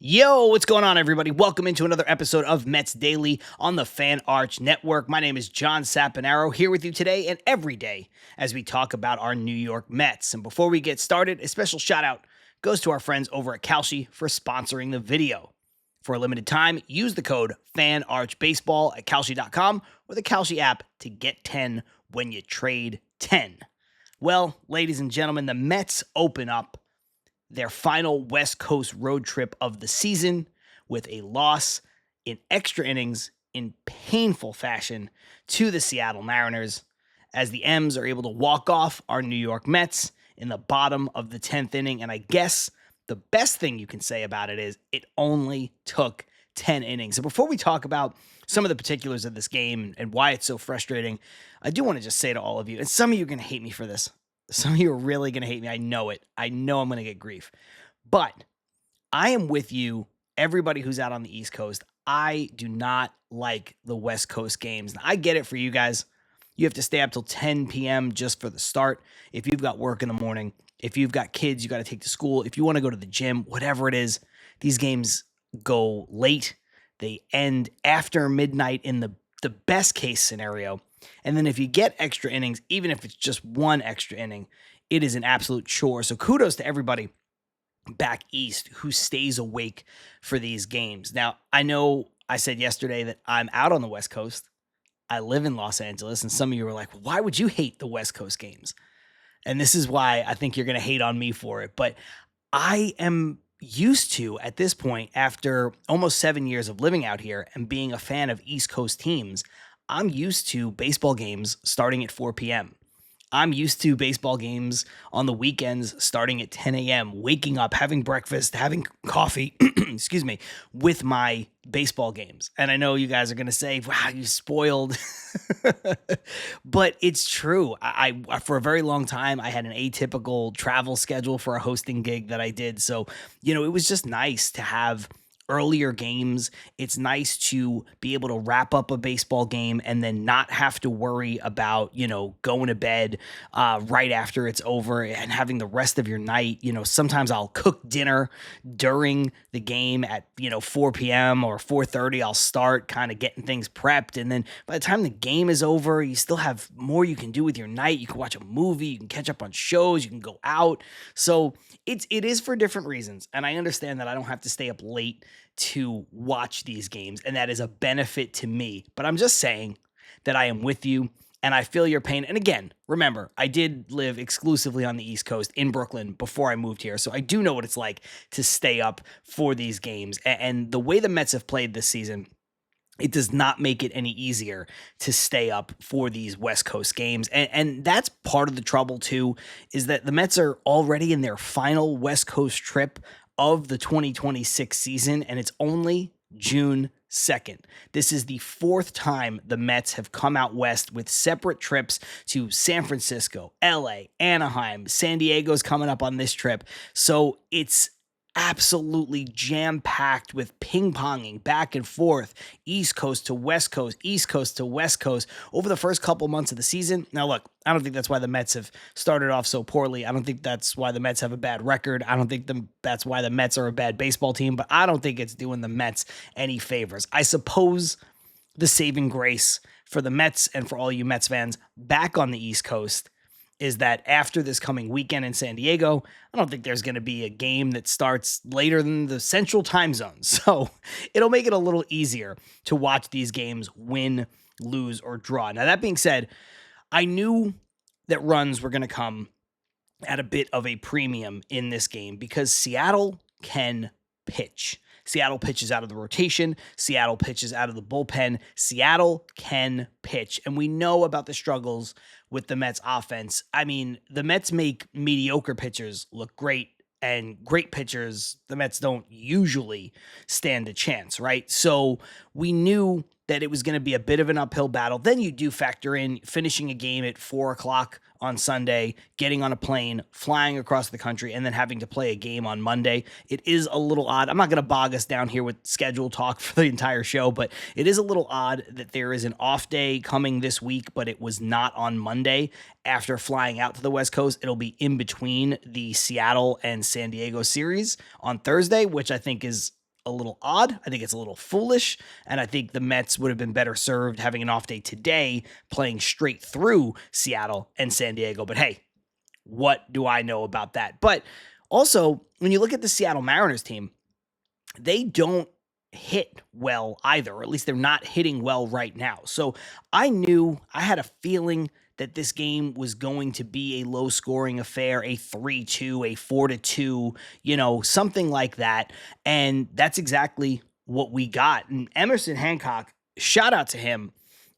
Yo, what's going on, everybody? Welcome into another episode of Mets Daily on the Fan Arch Network. My name is John Saponaro, here with you today and every day as we talk about our New York Mets. And before we get started, a special shout out goes to our friends over at Kalshi for sponsoring the video. For a limited time, use the code FANARCHBASEBALL at Kalshi.com or the Kalshi app to get 10 when you trade 10. Well, ladies and gentlemen, the Mets open up their final West Coast road trip of the season with a loss in extra innings in painful fashion to the Seattle Mariners, as the M's are able to walk off our New York Mets in the bottom of the 10th inning. And I guess the best thing you can say about it is it only took 10 innings. So before we talk about some of the particulars of this game and why it's so frustrating, I do want to just say to all of you, and some of you are going to hate me for this. Some of you are really going to hate me. I know it. I know I'm going to get grief. But I am with you, everybody who's out on the East Coast. I do not like the West Coast games. Now, I get it for you guys. You have to stay up till 10 p.m. just for the start. If you've got work in the morning, if you've got kids you got to take to school, if you want to go to the gym, whatever it is, these games go late. They end after midnight in the best case scenario. And then if you get extra innings, even if it's just one extra inning, it is an absolute chore. So kudos to everybody back east who stays awake for these games. Now, I know I said yesterday that I'm out on the West Coast. I live in Los Angeles, and some of you were like, why would you hate the West Coast games? And this is why I think you're going to hate on me for it. But I am used to, at this point, after almost 7 years of living out here and being a fan of East Coast teams, I'm used to baseball games starting at 4 p.m. I'm used to baseball games on the weekends starting at 10 a.m., waking up, having breakfast, having coffee, excuse me, with my baseball games. And I know you guys are going to say, wow, you spoiled. But it's true. I for a very long time, I had an atypical travel schedule for a hosting gig that I did. So, it was just nice to have earlier games. It's nice to be able to wrap up a baseball game and then not have to worry about, going to bed right after it's over and having the rest of your night. Sometimes I'll cook dinner during the game at, 4 p.m. or 4:30. I'll start kind of getting things prepped. And then by the time the game is over, you still have more you can do with your night. You can watch a movie, you can catch up on shows, you can go out. So it is for different reasons. And I understand that I don't have to stay up late to watch these games, and that is a benefit to me. But I'm just saying that I am with you, and I feel your pain. And again, remember, I did live exclusively on the East Coast in Brooklyn before I moved here, so I do know what it's like to stay up for these games. And the way the Mets have played this season, it does not make it any easier to stay up for these West Coast games. And that's part of the trouble, too, is that the Mets are already in their final West Coast trip of the 2026 season, and it's only June 2nd. This is the fourth time the Mets have come out west with separate trips to San Francisco, LA, Anaheim. San Diego's coming up on this trip. So it's absolutely jam-packed with ping-ponging back and forth, East Coast to West Coast, East Coast to West Coast over the first couple months of the season. Now, look, I don't think that's why the Mets have started off so poorly. I don't think that's why the Mets have a bad record. I don't think that's why the Mets are a bad baseball team, but I don't think it's doing the Mets any favors. I suppose the saving grace for the Mets and for all you Mets fans back on the East Coast is that after this coming weekend in San Diego, I don't think there's going to be a game that starts later than the central time zone. So it'll make it a little easier to watch these games win, lose, or draw. Now, that being said, I knew that runs were going to come at a bit of a premium in this game because Seattle can pitch. Seattle pitches out of the rotation. Seattle pitches out of the bullpen. Seattle can pitch. And we know about the struggles with the Mets offense. I mean, the Mets make mediocre pitchers look great, and great pitchers, the Mets don't usually stand a chance, right? So we knew that it was going to be a bit of an uphill battle. Then you do factor in finishing a game at 4 o'clock on Sunday, getting on a plane, flying across the country, and then having to play a game on Monday. It is a little odd. I'm not going to bog us down here with schedule talk for the entire show, but it is a little odd that there is an off day coming this week, but it was not on Monday after flying out to the West Coast. It'll be in between the Seattle and San Diego series on Thursday, which I think is a little odd. I think it's a little foolish. And I think the Mets would have been better served having an off day today, playing straight through Seattle and San Diego. But hey, what do I know about that? But also, when you look at the Seattle Mariners team, they don't hit well either, or at least they're not hitting well right now. So I had a feeling that this game was going to be a low scoring affair, a 3-2, a 4-2, something like that. And that's exactly what we got. And Emerson Hancock, shout out to him.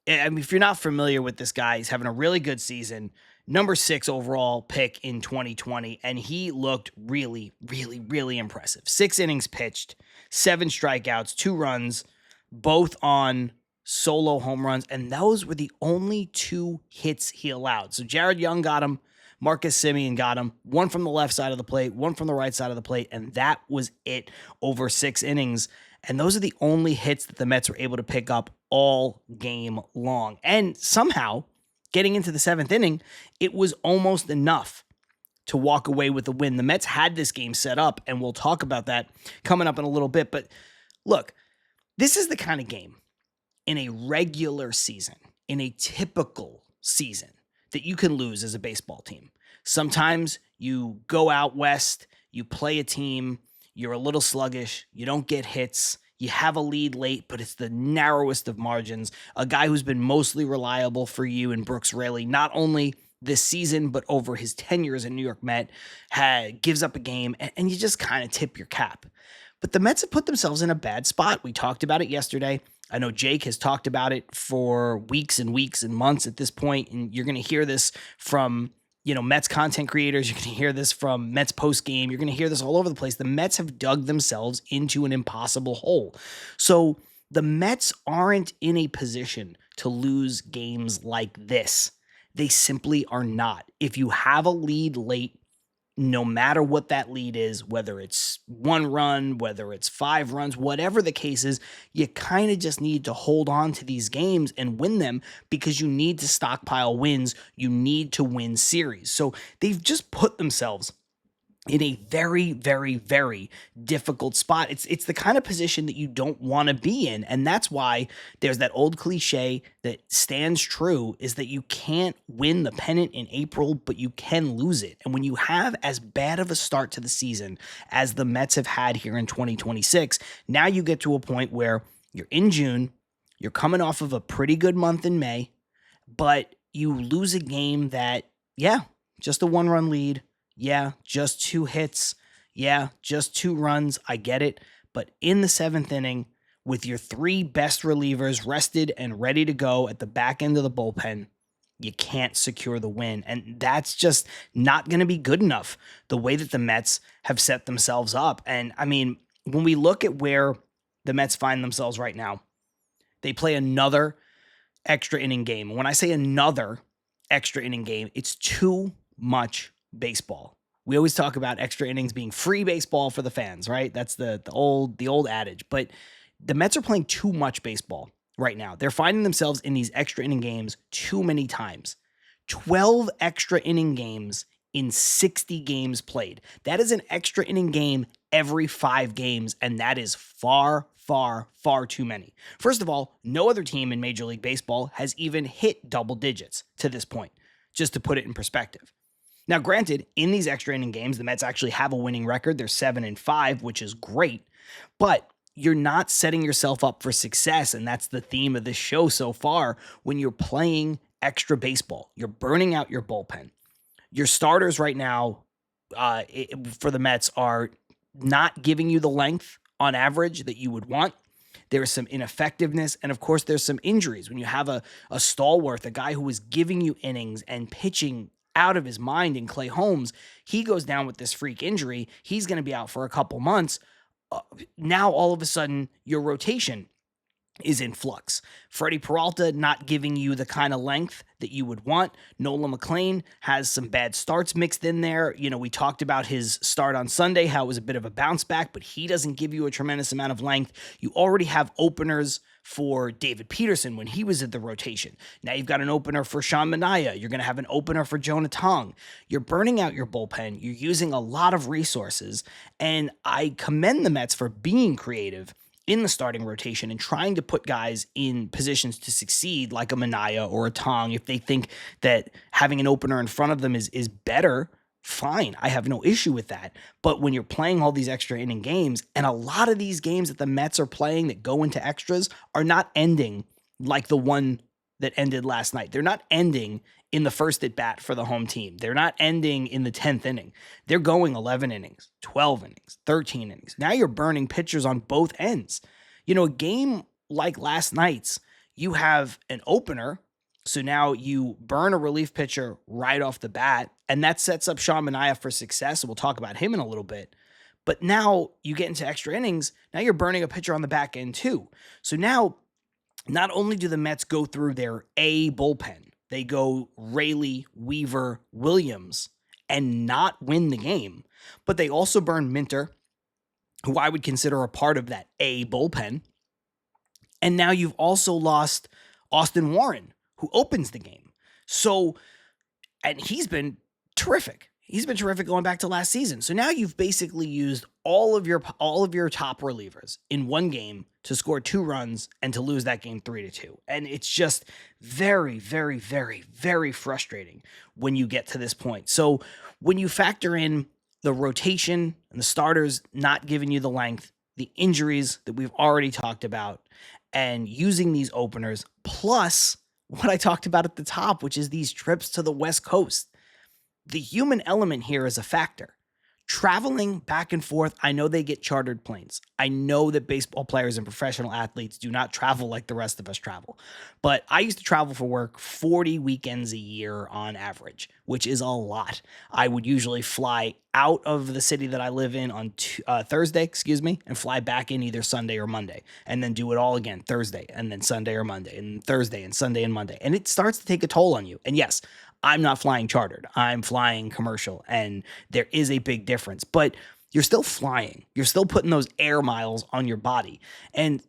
I mean, if you're not familiar with this guy, he's having a really good season. Number 6 overall pick in 2020, and he looked really, really, really impressive. 6 innings pitched, 7 strikeouts, 2 runs, both on solo home runs, and those were the only 2 hits he allowed. So Jared Young got him, Marcus Semien got him, 1 from the left side of the plate, 1 from the right side of the plate, and that was it over 6 innings. And those are the only hits that the Mets were able to pick up all game long. And somehow, getting into the 7th inning, it was almost enough to walk away with the win. The Mets had this game set up, and we'll talk about that coming up in a little bit. But look, this is the kind of game in a regular season, in a typical season, that you can lose as a baseball team. Sometimes you go out west, you play a team, you're a little sluggish, you don't get hits, you have a lead late, but it's the narrowest of margins. A guy who's been mostly reliable for you in Brooks Raley, not only this season, but over his tenure as a New York Met, gives up a game, and you just kind of tip your cap. But the Mets have put themselves in a bad spot. We talked about it yesterday. I know Jake has talked about it for weeks and weeks and months at this point, and you're going to hear this from Mets content creators. You're going to hear this from Mets post game. You're going to hear this all over the place. The Mets have dug themselves into an impossible hole. So the Mets aren't in a position to lose games like this. They simply are not. If you have a lead late, no matter what that lead is, whether it's 1 run, whether it's 5 runs, whatever the case is, you kind of just need to hold on to these games and win them, because you need to stockpile wins. You need to win series. So they've just put themselves in a very, very, very difficult spot. It's the kind of position that you don't want to be in. And that's why there's that old cliche that stands true, is that you can't win the pennant in April, but you can lose it. And when you have as bad of a start to the season as the Mets have had here in 2026, now you get to a point where you're in June, you're coming off of a pretty good month in May, but you lose a game that, just a 1-run lead. Yeah, just 2 hits. Yeah, just 2 runs. I get it. But in the 7th inning, with your 3 best relievers rested and ready to go at the back end of the bullpen, you can't secure the win. And that's just not going to be good enough, the way that the Mets have set themselves up. And I mean, when we look at where the Mets find themselves right now, they play another extra inning game. And when I say another extra inning game, it's too much baseball. We always talk about extra innings being free baseball for the fans, right? That's the old adage. But the Mets are playing too much baseball right now. They're finding themselves in these extra inning games too many times. 12 extra inning games in 60 games played. That is an extra inning game every 5 games, and that is far, far, far too many. First of all, no other team in Major League Baseball has even hit double digits to this point, just to put it in perspective. Now, granted, in these extra inning games, the Mets actually have a winning record. They're 7-5, which is great, but you're not setting yourself up for success, and that's the theme of this show so far. When you're playing extra baseball, you're burning out your bullpen. Your starters right now for the Mets are not giving you the length on average that you would want. There's some ineffectiveness, and of course, there's some injuries. When you have a stalwart, a guy who is giving you innings and pitching out of his mind in Clay Holmes, he goes down with this freak injury. He's going to be out for a couple months. Now, all of a sudden, your rotation is in flux. Freddie Peralta not giving you the kind of length that you would want. Nola McLean has some bad starts mixed in there. We talked about his start on Sunday, how it was a bit of a bounce back, but he doesn't give you a tremendous amount of length. You already have openers for David Peterson when he was at the rotation. Now you've got an opener for Sean Manaea. You're going to have an opener for Jonah Tong. You're burning out your bullpen. You're using a lot of resources, and I commend the Mets for being creative in the starting rotation and trying to put guys in positions to succeed, like a Manaea or a Tong. If they think that having an opener in front of them is better, fine. I have no issue with that. But when you're playing all these extra inning games, and a lot of these games that the Mets are playing that go into extras are not ending like the one that ended last night. They're not ending in the first at bat for the home team. They're not ending in the 10th inning. They're going 11 innings, 12 innings, 13 innings. Now you're burning pitchers on both ends. A game like last night's, you have an opener, so now you burn a relief pitcher right off the bat, and that sets up Sean Manaea for success. We'll talk about him in a little bit. But now you get into extra innings, now you're burning a pitcher on the back end too. So now, not only do the Mets go through their A bullpen, they go Raley, Weaver, Williams, and not win the game, but they also burn Minter, who I would consider a part of that A bullpen. And now you've also lost Austin Warren, who opens the game. So, and he's been terrific. He's been terrific going back to last season. So now you've basically used all of your top relievers in one game to score 2 runs and to lose that game 3-2. And it's just very, very, very, very frustrating when you get to this point. So when you factor in the rotation and the starters not giving you the length, the injuries that we've already talked about, and using these openers, plus what I talked about at the top, which is these trips to the West Coast, the human element here is a factor. Traveling back and forth, I know they get chartered planes. I know that baseball players and professional athletes do not travel like the rest of us travel. But I used to travel for work 40 weekends a year on average, which is a lot. I would usually fly out of the city that I live in on Thursday, and fly back in either Sunday or Monday, and then do it all again Thursday, and then Sunday or Monday, and Thursday and Sunday and Monday. And it starts to take a toll on you. And yes, I'm not flying chartered. I'm flying commercial, and there is a big difference. But you're still flying. You're still putting those air miles on your body. And,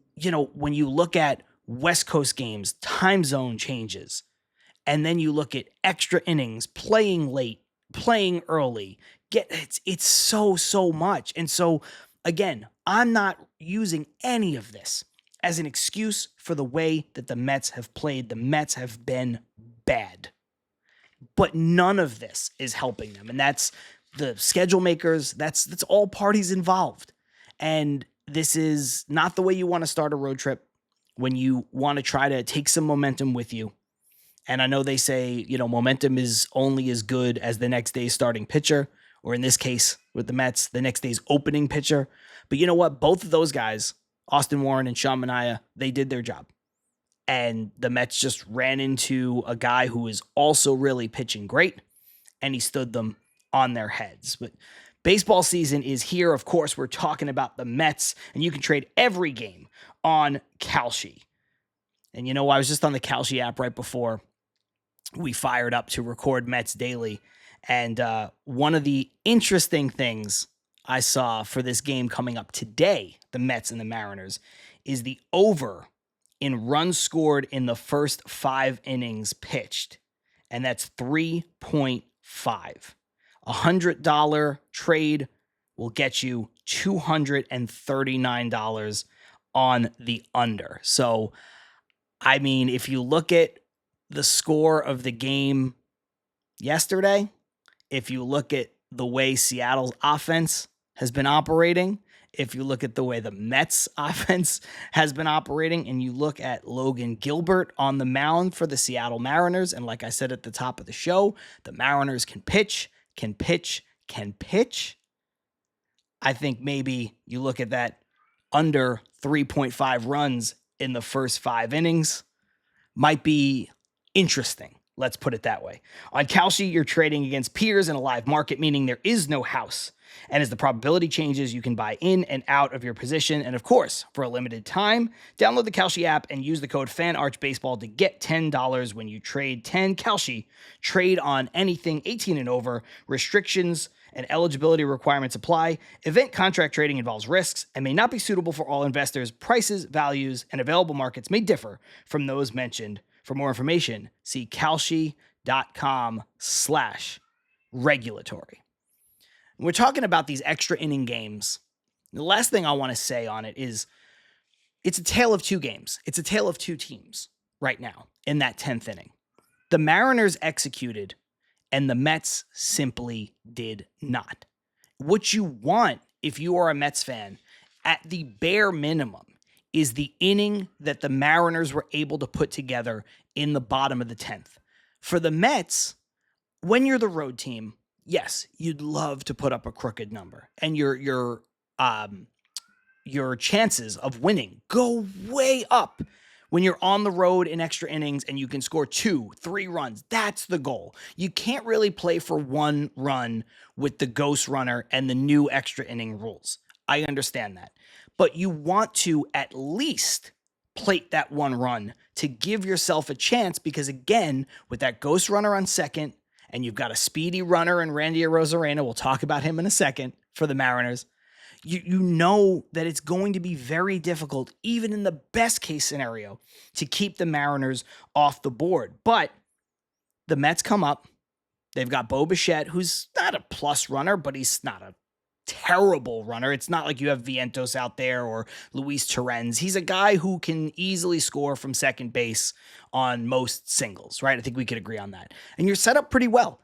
when you look at West Coast games, time zone changes, and then you look at extra innings, playing late, playing early, it's so much. And so, again, I'm not using any of this as an excuse for the way that the Mets have played. The Mets have been bad. But none of this is helping them. And that's the schedule makers. That's all parties involved. And this is not the way you want to start a road trip when you want to try to take some momentum with you. And I know they say, momentum is only as good as the next day's starting pitcher, or in this case with the Mets, the next day's opening pitcher. But you know what? Both of those guys, Austin Warren and Sean Manaea, they did their job. And the Mets just ran into a guy who is also really pitching great, and he stood them on their heads. But baseball season is here. Of course, we're talking about the Mets, and you can trade every game on Kalshi. And I was just on the Kalshi app right before we fired up to record Mets Daily. And one of the interesting things I saw for this game coming up today, the Mets and the Mariners, is the over in runs scored in the first 5 innings pitched. And that's 3.5. $100 trade will get you $239 on the under. So, I mean, if you look at the score of the game yesterday, if you look at the way Seattle's offense has been operating, if you look at the way the Mets offense has been operating, and you look at Logan Gilbert on the mound for the Seattle Mariners, and like I said at the top of the show, the Mariners can pitch. I think maybe you look at that under 3.5 runs in the first 5 innings might be interesting. Let's put it that way. On Kalshi, you're trading against peers in a live market, meaning there is no house. And as the probability changes, you can buy in and out of your position. And of course, for a limited time, download the Kalshi app and use the code FANARCHBASEBALL to get $10 when you trade 10 Kalshi. Trade on anything 18 and over. Restrictions and eligibility requirements apply. Event contract trading involves risks and may not be suitable for all investors. Prices, values, and available markets may differ from those mentioned. For more information, see kalshi.com/regulatory. We're talking about these extra inning games. The last thing I want to say on it is it's a tale of two games. It's a tale of two teams right now in that 10th inning. The Mariners executed and the Mets simply did not. What you want if you are a Mets fan, at the bare minimum, is the inning that the Mariners were able to put together in the bottom of the 10th. For the Mets, when you're the road team, yes, you'd love to put up a crooked number, and your chances of winning go way up when you're on the road in extra innings and you can score 2-3 runs. That's the goal. You can't really play for one run with the ghost runner and the new extra inning rules. I understand that. But you want to at least plate that one run to give yourself a chance, because again, with that ghost runner on second, and you've got a speedy runner in Randy Arozarena, we'll talk about him in a second, for the Mariners, you know that it's going to be very difficult, even in the best case scenario, to keep the Mariners off the board. But the Mets come up. They've got Bo Bichette, who's not a plus runner, but he's not a terrible runner. It's not like you have Vientos out there or Luis Torrens. He's a guy who can easily score from second base on most singles, right? I think we could agree on that. And you're set up pretty well.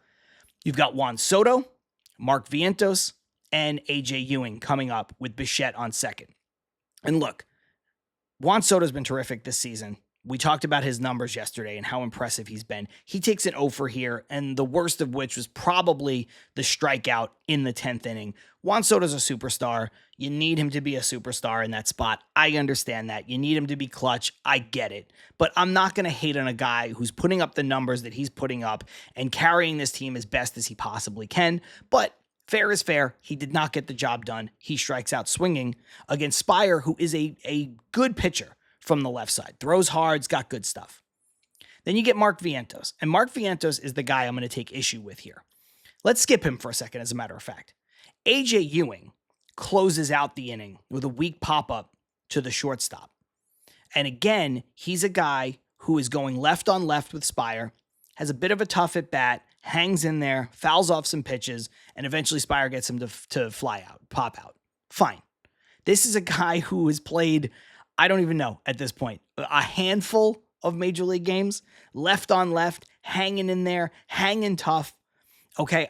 You've got Juan Soto, Mark Vientos, and AJ Ewing coming up with Bichette on second. And look, Juan Soto's been terrific this season. We talked about his numbers yesterday and how impressive he's been. He takes an 0 for here, and the worst of which was probably the strikeout in the 10th inning. Juan Soto's a superstar. You need him to be a superstar in that spot. I understand that. You need him to be clutch. I get it. But I'm not going to hate on a guy who's putting up the numbers that he's putting up and carrying this team as best as he possibly can. But fair is fair. He did not get the job done. He strikes out swinging against Spire, who is a good pitcher from the left side. Throws hard, got good stuff. Then you get Mark Vientos. And Mark Vientos is the guy I'm going to take issue with here. Let's skip him for a second, as a matter of fact. AJ Ewing closes out the inning with a weak pop-up to the shortstop. And again, he's a guy who is going left on left with Spire, has a bit of a tough at bat, hangs in there, fouls off some pitches, and eventually Spire gets him to fly out, pop out. Fine. This is a guy who has played, I don't even know at this point, a handful of major league games, left on left, hanging in there, hanging tough. Okay,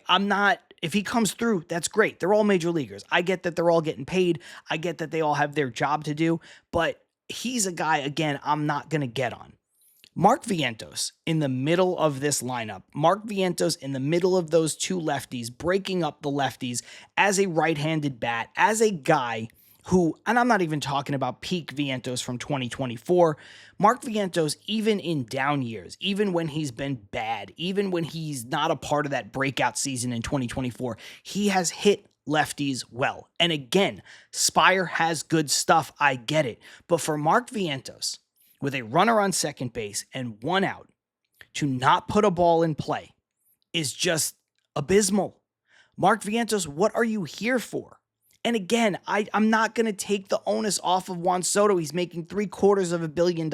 if he comes through, that's great. They're all major leaguers. I get that they're all getting paid. I get that they all have their job to do, but he's a guy, again, I'm not going to get on. Mark Vientos in the middle of this lineup, Mark Vientos in the middle of those two lefties, breaking up the lefties as a right-handed bat, as a guy who, and I'm not even talking about peak Vientos from 2024, Mark Vientos, even in down years, even when he's been bad, even when he's not a part of that breakout season in 2024, he has hit lefties well. And again, Spire has good stuff, I get it. But for Mark Vientos, with a runner on second base and one out, to not put a ball in play is just abysmal. Mark Vientos, what are you here for? And again, I'm not going to take the onus off of Juan Soto. He's making $750 million.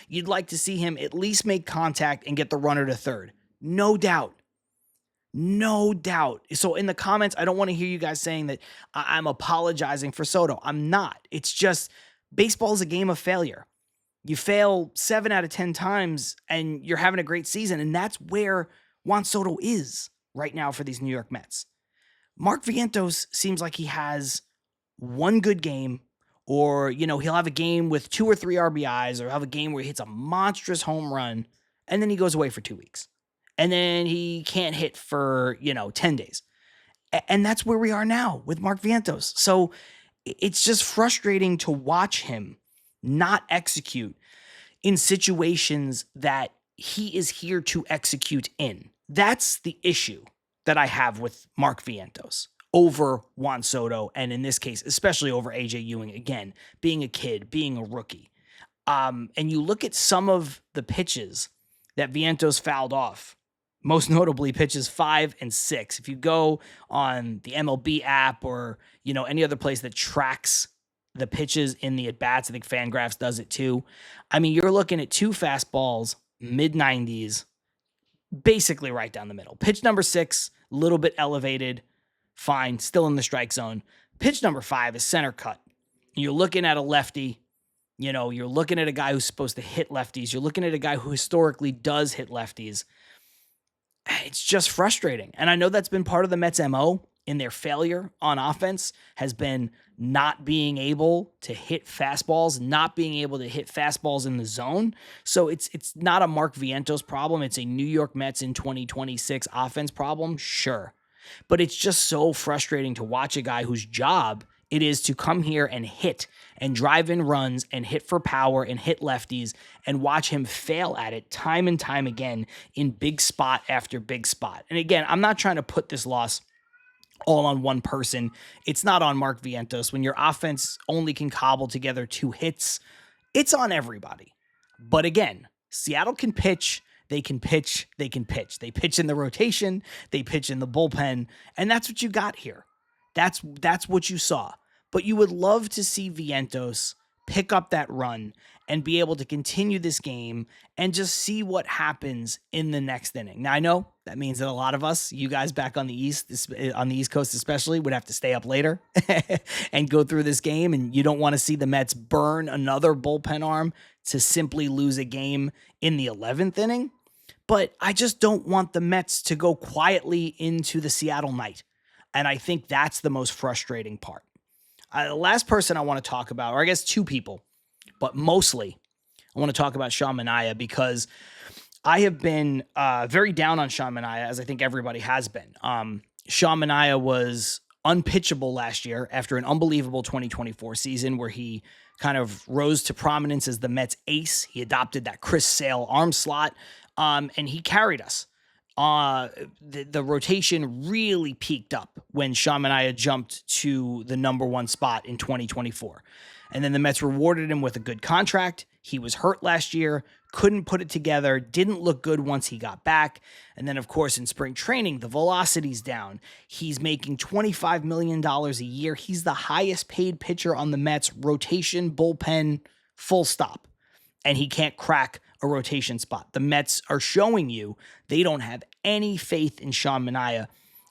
You'd like to see him at least make contact and get the runner to third. No doubt. No doubt. So in the comments, I don't want to hear you guys saying that I'm apologizing for Soto. I'm not. It's just baseball is a game of failure. You fail 7 out of 10 times and you're having a great season. And that's where Juan Soto is right now for these New York Mets. Mark Vientos seems like he has one good game, or, he'll have a game with 2 or 3 RBIs, or have a game where he hits a monstrous home run, and then he goes away for 2 weeks. And then he can't hit for, 10 days. And that's where we are now with Mark Vientos. So it's just frustrating to watch him not execute in situations that he is here to execute in. That's the issue that I have with Mark Vientos over Juan Soto, and in this case, especially over AJ Ewing, again, being a kid, being a rookie. And you look at some of the pitches that Vientos fouled off, most notably pitches 5 and 6. If you go on the MLB app or, any other place that tracks the pitches in the at-bats, I think Fangraphs does it too. I mean, you're looking at 2 fastballs, mid-90s, basically right down the middle. Pitch number 6, a little bit elevated, fine, still in the strike zone. Pitch number 5 is center cut. You're looking at a lefty. You're looking at a guy who's supposed to hit lefties. You're looking at a guy who historically does hit lefties. It's just frustrating. And I know that's been part of the Mets' MO in their failure on offense, has been not being able to hit fastballs, not being able to hit fastballs in the zone. So it's not a Mark Vientos problem. It's a New York Mets in 2026 offense problem, sure. But it's just so frustrating to watch a guy whose job it is to come here and hit and drive in runs and hit for power and hit lefties and watch him fail at it time and time again in big spot after big spot. And again, I'm not trying to put this loss all on one person. It's not on Mark Vientos. When your offense only can cobble together 2 hits, it's on everybody. But again, Seattle can pitch. They can pitch. They can pitch. They pitch in the rotation. They pitch in the bullpen. And that's what you got here. That's what you saw. But you would love to see Vientos pick up that run and be able to continue this game and just see what happens in the next inning. Now, I know that means that a lot of us, you guys back on the East Coast especially, would have to stay up later and go through this game, and you don't want to see the Mets burn another bullpen arm to simply lose a game in the 11th inning. But I just don't want the Mets to go quietly into the Seattle night. And I think that's the most frustrating part. The last person I want to talk about, or I guess 2 people, but mostly I want to talk about Sean Manaea, because I have been very down on Sean Manaea, as I think everybody has been. Sean Manaea was unpitchable last year after an unbelievable 2024 season where he kind of rose to prominence as the Mets ace. He adopted that Chris Sale arm slot, and he carried us. The rotation really peaked up when Sean Manaea jumped to the number 1 spot in 2024. And then the Mets rewarded him with a good contract. He was hurt last year, couldn't put it together, didn't look good once he got back. And then, of course, in spring training, the velocity's down. He's making $25 million a year. He's the highest paid pitcher on the Mets rotation, bullpen, full stop. And he can't crack a rotation spot. The Mets are showing you they don't have any faith in Sean Manaea,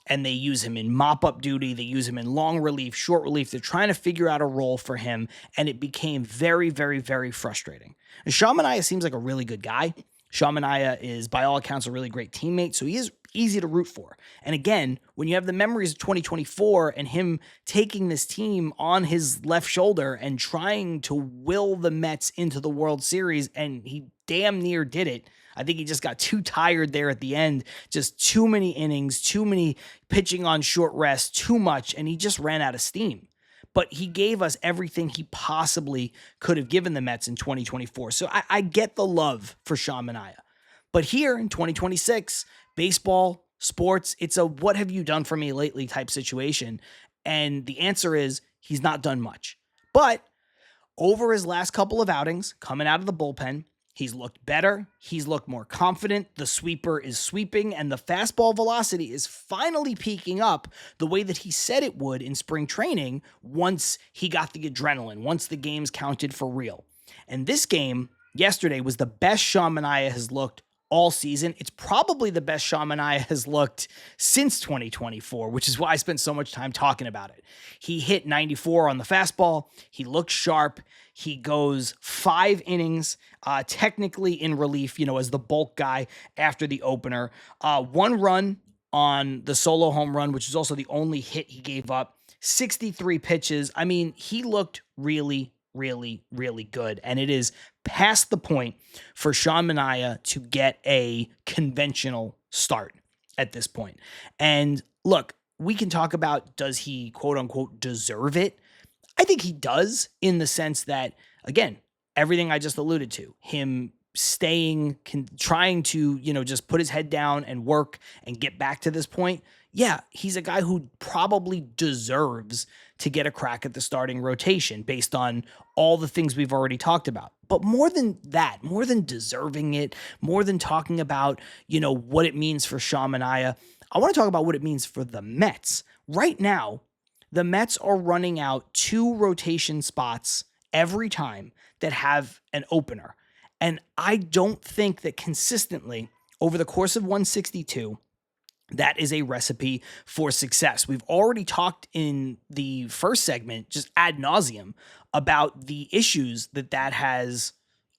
and they use him in mop-up duty. They use him in long relief, short relief. They're trying to figure out a role for him, and it became very, very, very frustrating. And Sean Manaea seems like a really good guy. Sean Manaea is, by all accounts, a really great teammate, so he is easy to root for. And again, when you have the memories of 2024 and him taking this team on his left shoulder and trying to will the Mets into the World Series, and he damn near did it. I think he just got too tired there at the end. Just too many innings, too many pitching on short rest, too much, and he just ran out of steam. But he gave us everything he possibly could have given the Mets in 2024. So I get the love for Sean Manaea. But here in 2026, baseball, sports, it's a what have you done for me lately type situation. And the answer is he's not done much. But over his last couple of outings, coming out of the bullpen, he's looked better. He's looked more confident. The sweeper is sweeping, and the fastball velocity is finally peaking up the way that he said it would in spring training once he got the adrenaline, once the games counted for real. And this game yesterday was the best Sean Manaea has looked all season. It's probably the best Sean Manaea has looked since 2024, which is why I spent so much time talking about it. He hit 94 on the fastball. He looked sharp. He goes 5 innings, technically in relief, as the bulk guy after the opener. 1 run on the solo home run, which is also the only hit he gave up. 63 pitches. I mean, he looked really, really, really good. And it is past the point for Sean Manaea to get a conventional start at this point. And look, we can talk about, does he quote unquote deserve it? I think he does, in the sense that, again, everything I just alluded to, him trying to, just put his head down and work and get back to this point, yeah, he's a guy who probably deserves to get a crack at the starting rotation based on all the things we've already talked about. But more than that, more than deserving it, more than talking about, what it means for Sean Manaea, I want to talk about what it means for the Mets. Right now, the Mets are running out 2 rotation spots every time that have an opener. And I don't think that consistently over the course of 162, that is a recipe for success. We've already talked in the first segment, just ad nauseum, about the issues that has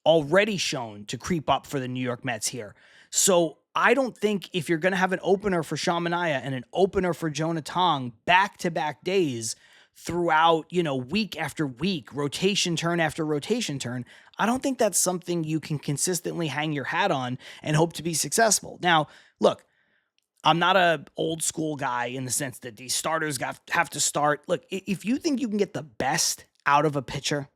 already shown to creep up for the New York Mets here. So I don't think if you're going to have an opener for Sean Manaea and an opener for Jonah Tong back-to-back days throughout, week after week, rotation turn after rotation turn, I don't think that's something you can consistently hang your hat on and hope to be successful. Now, look, I'm not a old school guy in the sense that these starters have to start. Look, if you think you can get the best out of a pitcher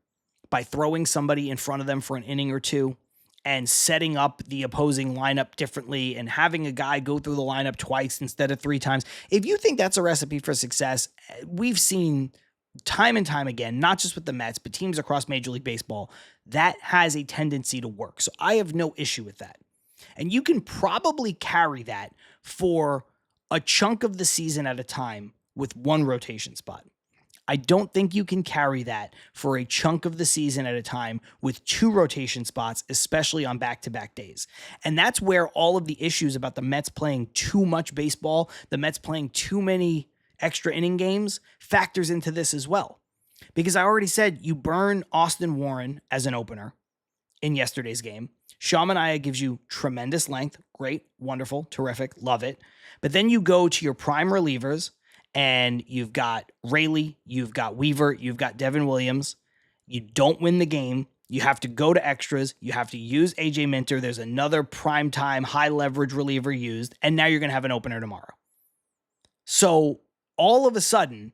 by throwing somebody in front of them for an inning or two and setting up the opposing lineup differently and having a guy go through the lineup twice instead of 3 times, if you think that's a recipe for success, we've seen time and time again, not just with the Mets, but teams across Major League Baseball, that has a tendency to work. So I have no issue with that. And you can probably carry that for a chunk of the season at a time with 1 rotation spot. I don't think you can carry that for a chunk of the season at a time with 2 rotation spots, especially on back-to-back days. And that's where all of the issues about the Mets playing too much baseball, the Mets playing too many extra inning games, factors into this as well. Because I already said you burn Austin Warren as an opener in yesterday's game. Sean Manaea gives you tremendous length. Great, wonderful, terrific, love it. But then you go to your prime relievers, and you've got Raley, you've got Weaver, you've got Devin Williams. You don't win the game. You have to go to extras. You have to use AJ Minter. There's another primetime high leverage reliever used, and now you're going to have an opener tomorrow. So all of a sudden,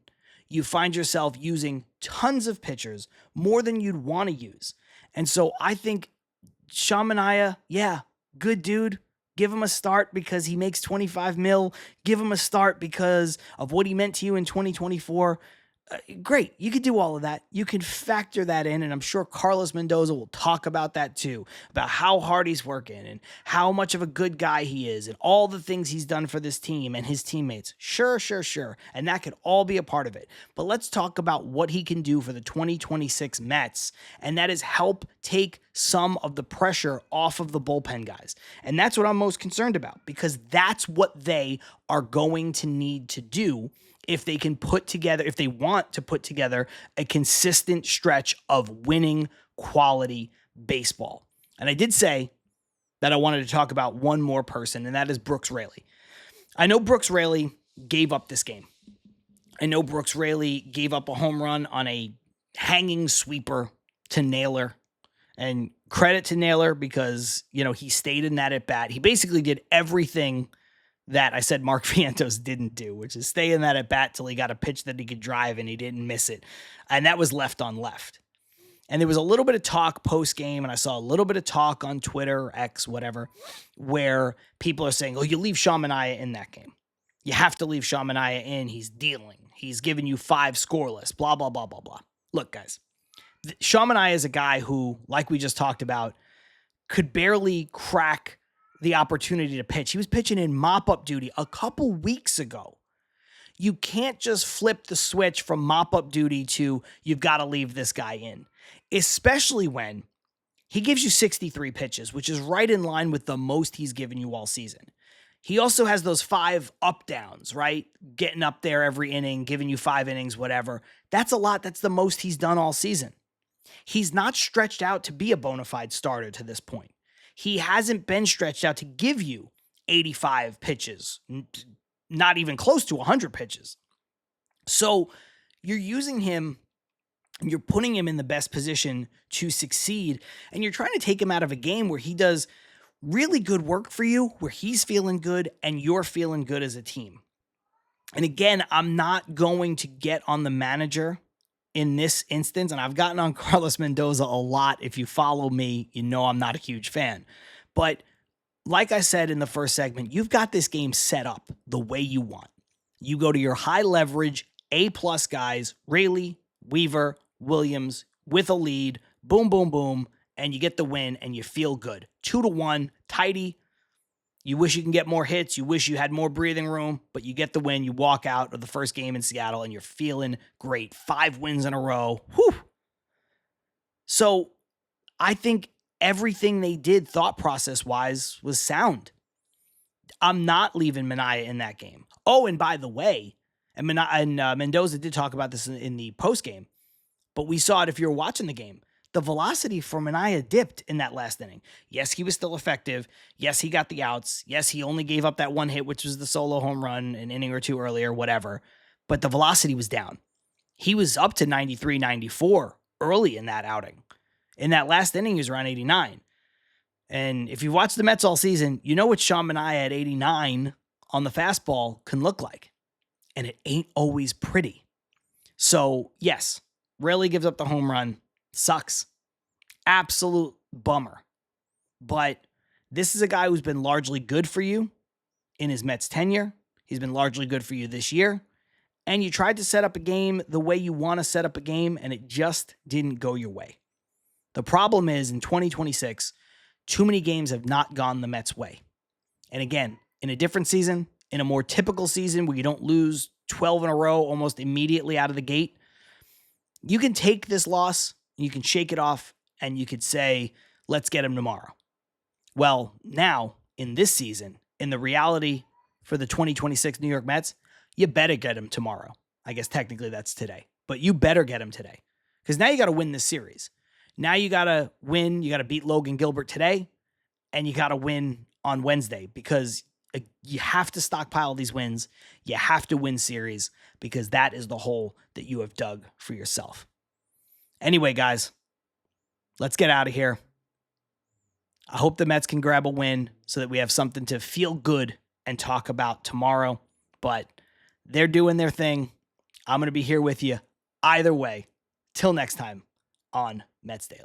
you find yourself using tons of pitchers, more than you'd want to use. And so I think Sean Manaea, yeah, good dude. Give him a start because he makes $25 million. Give him a start because of what he meant to you in 2024. Great. You could do all of that. You can factor that in, and I'm sure Carlos Mendoza will talk about that too, about how hard he's working and how much of a good guy he is and all the things he's done for this team and his teammates. Sure. And that could all be a part of it. But let's talk about what he can do for the 2026 Mets, and that is help take some of the pressure off of the bullpen guys. And that's what I'm most concerned about, because that's what they are going to need to do if they want to put together a consistent stretch of winning quality baseball. And I did say that I wanted to talk about one more person, and that is Brooks Raley. I know Brooks Raley gave up this game. I know Brooks Raley gave up a home run on a hanging sweeper to Naylor. And credit to Naylor because, he stayed in that at bat. He basically did everything that I said Mark Vientos didn't do, which is stay in that at bat till he got a pitch that he could drive and he didn't miss it. And that was left on left. And there was a little bit of talk post game, and I saw a little bit of talk on Twitter or X, whatever, where people are saying, oh, you leave Sean Manaea in that game. You have to leave Sean Manaea in. He's dealing. He's giving you 5 scoreless, blah, blah, blah, blah, blah. Look, guys, Sean Manaea is a guy who, like we just talked about, could barely crack the opportunity to pitch. He was pitching in mop-up duty a couple weeks ago. You can't just flip the switch from mop-up duty to you've got to leave this guy in, especially when he gives you 63 pitches, which is right in line with the most he's given you all season. He also has those 5 up-downs, right? Getting up there every inning, giving you 5 innings, whatever. That's a lot. That's the most he's done all season. He's not stretched out to be a bona fide starter to this point. He hasn't been stretched out to give you 85 pitches, not even close to 100 pitches. So you're using him, and you're putting him in the best position to succeed, and you're trying to take him out of a game where he does really good work for you, where he's feeling good and you're feeling good as a team. And again, I'm not going to get on the manager in this instance, and I've gotten on Carlos Mendoza a lot. If you follow me, you know I'm not a huge fan. But like I said in the first segment, you've got this game set up the way you want. You go to your high leverage A-plus guys, Rayleigh, Weaver, Williams, with a lead, boom, boom, boom, and you get the win and you feel good. 2-1, tighty. You wish you can get more hits. You wish you had more breathing room, but you get the win. You walk out of the first game in Seattle and you're feeling great. 5 wins in a row. Whew. So I think everything they did thought process-wise was sound. I'm not leaving Minaya in that game. Oh, and by the way, and Mendoza did talk about this in the postgame, but we saw it if you were watching the game. The velocity for Minaya dipped in that last inning. Yes, he was still effective. Yes, he got the outs. Yes, he only gave up that one hit, which was the solo home run an inning or two earlier, whatever. But the velocity was down. He was up to 93, 94 early in that outing. In that last inning, he was around 89. And if you've watched the Mets all season, you know what Sean Manaea at 89 on the fastball can look like. And it ain't always pretty. So, yes, Rayleigh gives up the home run. Sucks. Absolute bummer. But this is a guy who's been largely good for you in his Mets tenure. He's been largely good for you this year. And you tried to set up a game the way you want to set up a game, and it just didn't go your way. The problem is in 2026, too many games have not gone the Mets' way. And again, in a different season, in a more typical season where you don't lose 12 in a row almost immediately out of the gate, you can take this loss, you can shake it off, and you could say, let's get him tomorrow. Well, now, in this season, in the reality for the 2026 New York Mets, you better get him tomorrow. I guess technically that's today. But you better get him today. Because now you got to win this series. Now you got to win. You got to beat Logan Gilbert today. And you got to win on Wednesday. Because you have to stockpile these wins. You have to win series. Because that is the hole that you have dug for yourself. Anyway, guys, let's get out of here. I hope the Mets can grab a win so that we have something to feel good and talk about tomorrow. But they're doing their thing. I'm going to be here with you either way. Till next time on Mets Daily.